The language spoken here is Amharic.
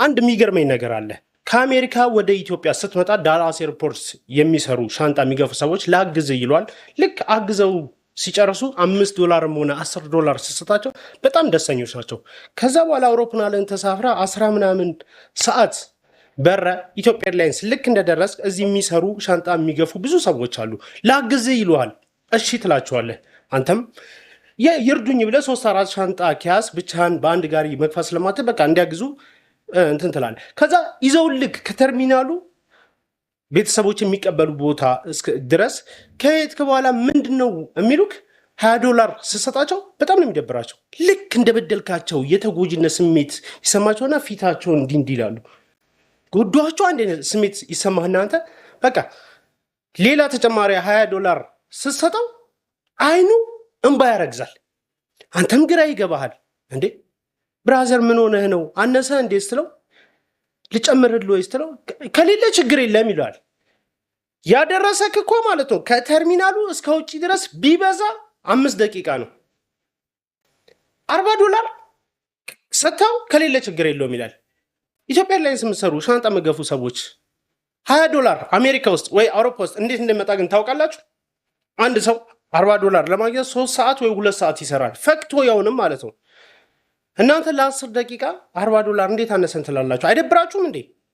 አንድ የሚገርመኝ ነገር አለ። ከአሜሪካ ወደ ኢትዮጵያ ስትመጣ ዳላስ ኤርፖርት የሚሰሩ ሻንጣ የሚገፉ ሰዎች ላግዝ ይሏል። ልክ አግዘው ሲጨርሱ $5 ሆነ $10 ሲሰጣቸው በጣም ደስተኞች ናቸው። ከዛ በኋላ አውሮፕላን ተሳፍራ 10 ምናምን ሰዓት በረ ኢትዮጵያ ኤርላይንስ ልክ እንደደረስ እዚህ የሚሰሩ ሻንጣ የሚገፉ ብዙ ሰዎች አሉ። ላግዝ ይሏል። እሺ ትላቸዋለህ። አንተም ይርዱኝ ብለህ 3-4 ሻንጣ ኪያስ ብቻህን በአንድ ጋሪ መግፋት ስለማትችል በቃ እንዲያግዙ እንትን ትላለህ። ከዛ ይዘውልክ ከተርሚናሉ ቤተሰቦች የሚቀበሉ ቦታ ድረስ ከሄድክ በኋላ ምንድን ነው የሚሉክ? $20 ስሰጣቸው በጣም ነው የሚደብራቸው። ልክ እንደበደልካቸው የተጎጂነት ስሜት ይሰማቸውና ፊታቸውን እንዲህ ይላሉ። ጎዷቸው አንድ ስሜት ይሰማህና አንተ በቃ ሌላ ተጨማሪ $20 ስሰጠው አይኑ እንባ ያረግዛል። አንተም ግራ ይገባሃል። እንዴ ብራዘር ምን ሆነህ ነው? አነሰ እንዴ ስትለው ልጨምርልህ ወይ ስትለው ከሌለ ችግር የለም ይለዋል። ያደረሰክ እኮ ማለት ነው ከተርሚናሉ እስከ ውጭ ድረስ ቢበዛ 5 ደቂቃ ነው። $40 ሰጥተው ከሌለ ችግር የለውም ይላል። ኢትዮጵያ ኤርላይንስ የምትሰሩ ሻንጣ መገፉ ሰዎች $20 አሜሪካ ውስጥ ወይ አውሮፓ ውስጥ እንዴት እንደመጣ ግን ታውቃላችሁ? አንድ ሰው $40 ለማግኘት 3 ሰዓት ወይ 2 ሰዓት ይሰራል። ፈቅቶ ያውንም ማለት ነው። እናንተ ለ10 ደቂቃ $40 እንዴት አነሰን ትላላችሁ? አይደብራችሁም እንዴ?